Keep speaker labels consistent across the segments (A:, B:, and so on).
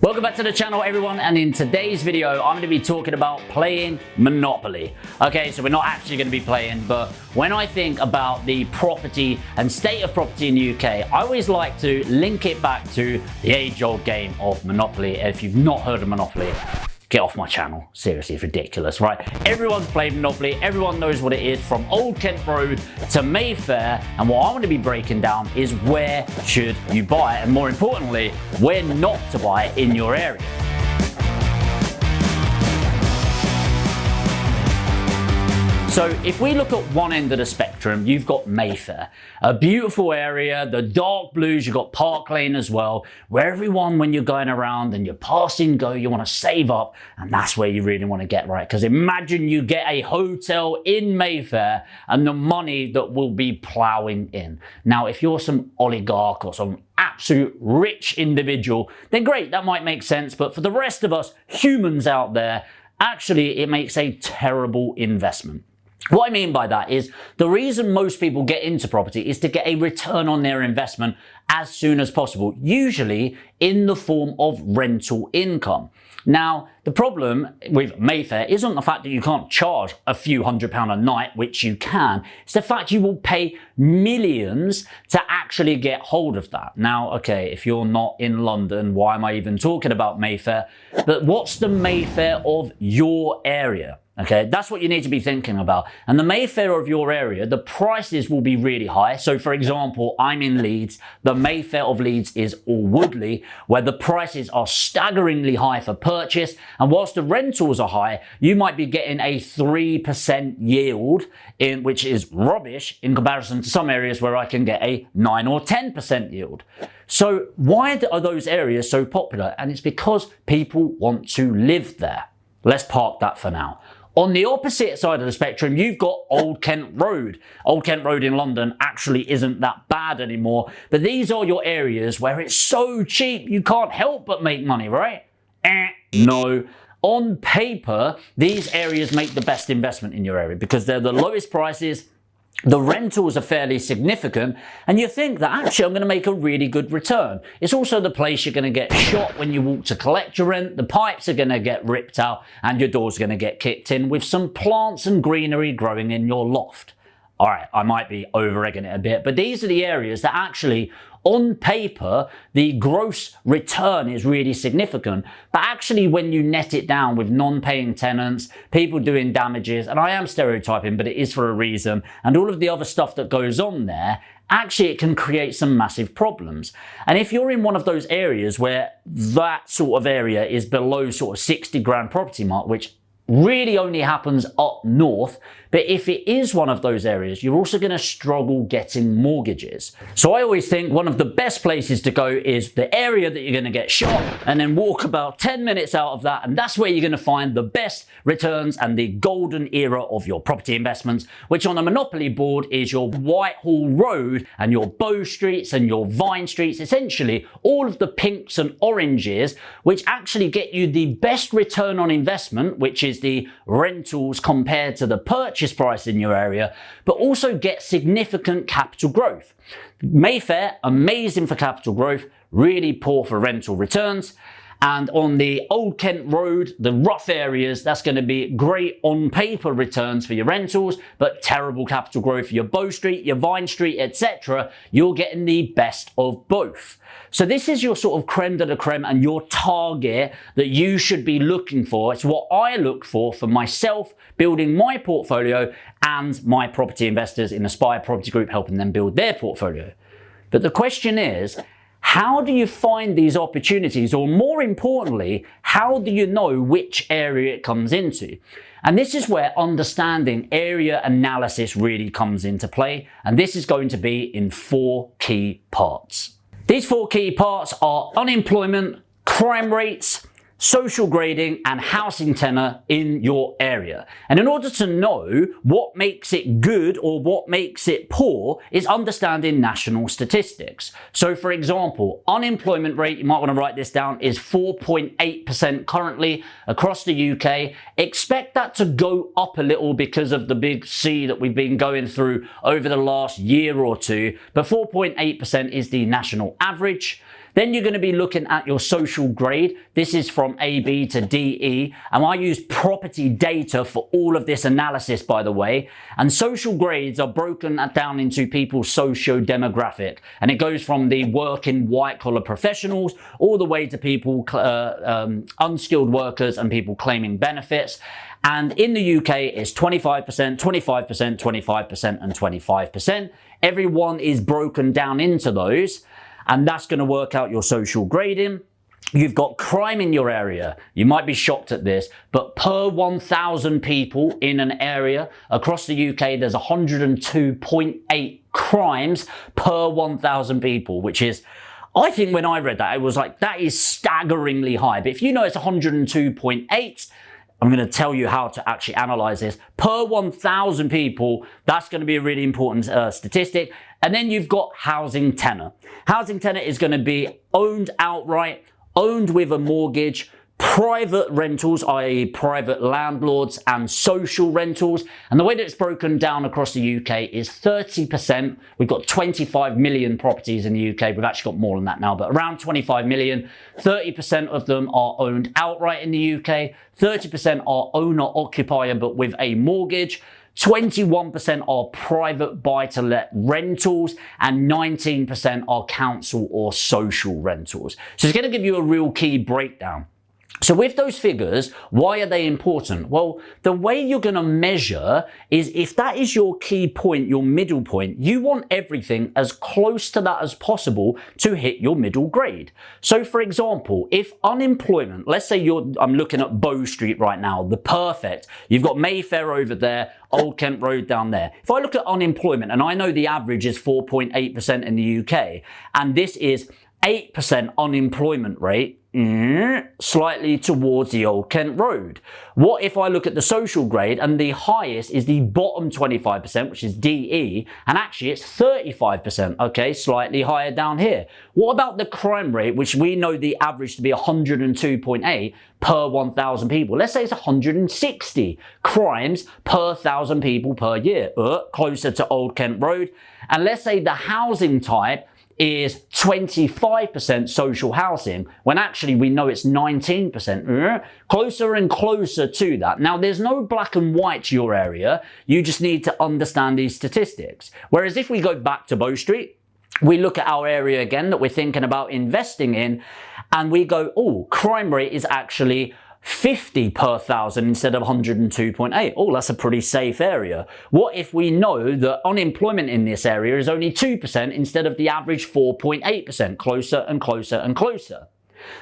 A: Welcome back to the channel, everyone, and in today's video I'm going to be talking about playing Monopoly. Okay, so we're not actually going to be playing, but when I think about the property and state of property in the UK, I always like to link it back to the age-old game of Monopoly. If you've not heard of Monopoly, get off my channel. Seriously, it's ridiculous, right? Everyone's played Monopoly, everyone knows what it is, from Old Kent Road to Mayfair, and what I'm going to be breaking down is where should you buy it, and more importantly, where not to buy it in your area. So if we look at one end of the spectrum, you've got Mayfair, a beautiful area, the dark blues, you've got Park Lane as well, where everyone, when you're going around and you're passing go, you want to save up, and that's where you really want to get right. Because imagine you get a hotel in Mayfair and the money that will be plowing in. Now, if you're some oligarch or some absolute rich individual, then great, that might make sense. But for the rest of us humans out there, actually, it makes a terrible investment. What I mean by that is the reason most people get into property is to get a return on their investment as soon as possible, usually in the form of rental income. Now, the problem with Mayfair isn't the fact that you can't charge a few £100 a night, which you can. It's the fact you will pay millions to actually get hold of that. Now, okay, if you're not in London, why am I even talking about Mayfair? But what's the Mayfair of your area? Okay, that's what you need to be thinking about. And the Mayfair of your area, the prices will be really high. So for example, I'm in Leeds. The Mayfair of Leeds is Alwoodley, where the prices are staggeringly high for purchase. And whilst the rentals are high, you might be getting a 3% yield, which is rubbish in comparison to some areas where I can get a 9 or 10% yield. So why are those areas so popular? And it's because people want to live there. Let's park that for now. On the opposite side of the spectrum, you've got Old Kent Road. Old Kent Road in London actually isn't that bad anymore, but these are your areas where it's so cheap you can't help but make money, right? No. On paper, these areas make the best investment in your area because they're the lowest prices, the rentals are fairly significant, and you think that actually I'm going to make a really good return. It's also the place you're going to get shot when you walk to collect your rent, the pipes are going to get ripped out, and your door's going to get kicked in with some plants and greenery growing in your loft. All right, I might be over-egging it a bit, but these are the areas that actually, on paper, the gross return is really significant. But actually, when you net it down with non-paying tenants, people doing damages, and I am stereotyping, but it is for a reason, and all of the other stuff that goes on there, actually it can create some massive problems. And if you're in one of those areas where that sort of area is below sort of 60 grand property mark, which really only happens up north, but if it is one of those areas, you're also going to struggle getting mortgages. So I always think one of the best places to go is the area that you're going to get shot, and then walk about 10 minutes out of that, and that's where you're going to find the best returns and the golden era of your property investments, which on a Monopoly board is your Whitehall Road and your Bow Streets and your Vine Streets, essentially all of the pinks and oranges, which actually get you the best return on investment, which is the rentals compared to the purchase price in your area, but also get significant capital growth. Mayfair, amazing for capital growth, really poor for rental returns. And on the Old Kent Road, the rough areas, that's going to be great on paper returns for your rentals, but terrible capital growth for your Bow Street, your Vine Street, etc. You're getting the best of both. So this is your sort of creme de la creme and your target that you should be looking for. It's what I look for myself, building my portfolio, and my property investors in Aspire Property Group, helping them build their portfolio. But the question is, how do you find these opportunities? Or more importantly, how do you know which area it comes into? And this is where understanding area analysis really comes into play. And this is going to be in 4 key parts. These 4 key parts are unemployment, crime rates, social grading, and housing tenure in your area. And in order to know what makes it good or what makes it poor is understanding national statistics. So for example, unemployment rate, you might want to write this down, is 4.8% currently across the UK. Expect that to go up a little because of the big C that we've been going through over the last year or two, but 4.8% is the national average. Then you're going to be looking at your social grade. This is from AB to DE, and I use property data for all of this analysis, by the way. And social grades are broken down into people's socio-demographic, and it goes from the working white-collar professionals all the way to people, unskilled workers and people claiming benefits. And in the UK, it's 25%, 25%, 25%, and 25%. Everyone is broken down into those, and that's going to work out your social grading. You've got crime in your area. You might be shocked at this, but per 1,000 people in an area across the UK, there's 102.8 crimes per 1,000 people, which is, I think when I read that, it was like, that is staggeringly high. But if you know it's 102.8, I'm going to tell you how to actually analyze this. Per 1,000 people, that's going to be a really important statistic. And then you've got housing tenure. Housing tenure is going to be owned outright, owned with a mortgage, private rentals, i.e. private landlords, and social rentals. And the way that it's broken down across the UK is 30%. We've got 25 million properties in the UK. We've actually got more than that now, but around 25 million. 30% of them are owned outright in the UK. 30% are owner-occupier, but with a mortgage. 21% are private buy-to-let rentals, and 19% are council or social rentals. So it's going to give you a real key breakdown. So with those figures, why are they important? Well, the way you're going to measure is if that is your key point, your middle point, you want everything as close to that as possible to hit your middle grade. So for example, if unemployment, let's say I'm looking at Bow Street right now, the perfect, you've got Mayfair over there, Old Kent Road down there. If I look at unemployment, and I know the average is 4.8% in the UK, and this is 8% unemployment rate, slightly towards the Old Kent Road. What if I look at the social grade and the highest is the bottom 25%, which is DE, and actually it's 35%, okay, slightly higher down here. What about the crime rate, which we know the average to be 102.8 per 1,000 people? Let's say it's 160 crimes per 1,000 people per year, closer to Old Kent Road. And let's say the housing type is 25% social housing, when actually we know it's 19%. Closer and closer to that. Now, there's no black and white to your area. You just need to understand these statistics. Whereas if we go back to Bow Street, we look at our area again that we're thinking about investing in, and we go, oh, crime rate is actually 50 per 1,000 instead of 102.8. Oh, that's a pretty safe area. What if we know that unemployment in this area is only 2% instead of the average 4.8%, closer and closer and closer?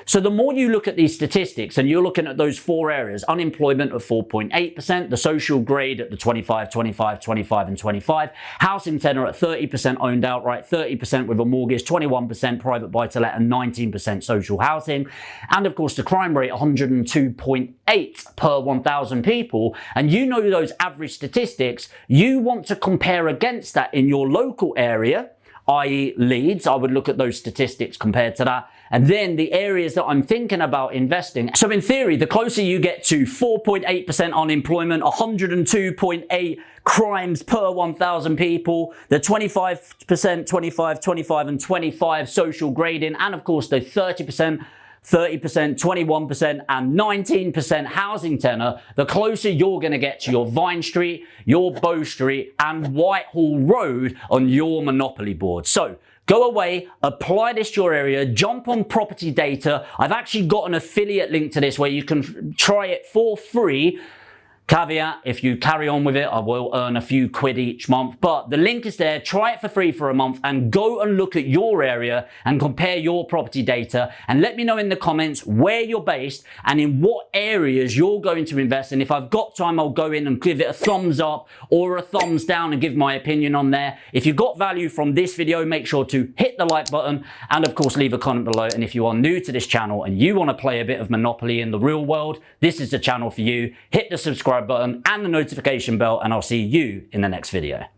A: So the more you look at these statistics, and you're looking at those four areas, unemployment of 4.8%, the social grade at the 25, 25, 25, and 25, housing tenure at 30% owned outright, 30% with a mortgage, 21% private buy-to-let, and 19% social housing, and of course the crime rate 102.8 per 1,000 people, and you know those average statistics, you want to compare against that in your local area, i.e. Leeds. I would look at those statistics compared to that. And then the areas that I'm thinking about investing. So in theory, the closer you get to 4.8% unemployment, 102.8 crimes per 1,000 people, the 25%, 25, 25, and 25 social grading, and of course the 30%, 21%, and 19% housing tenure, the closer you're going to get to your Vine Street, your Bow Street, and Whitehall Road on your Monopoly board. So go away, apply this to your area, jump on property data. I've actually got an affiliate link to this where you can try it for free. Caveat, if you carry on with it, I will earn a few quid each month, but the link is there. Try it for free for a month and go and look at your area and compare your property data, and let me know in the comments where you're based and in what areas you're going to invest in. If I've got time, I'll go in and give it a thumbs up or a thumbs down and give my opinion on there. If you got value from this video, make sure to hit the like button and of course leave a comment below. And if you are new to this channel and you want to play a bit of Monopoly in the real world, this is the channel for you. Hit the subscribe button and the notification bell, and I'll see you in the next video.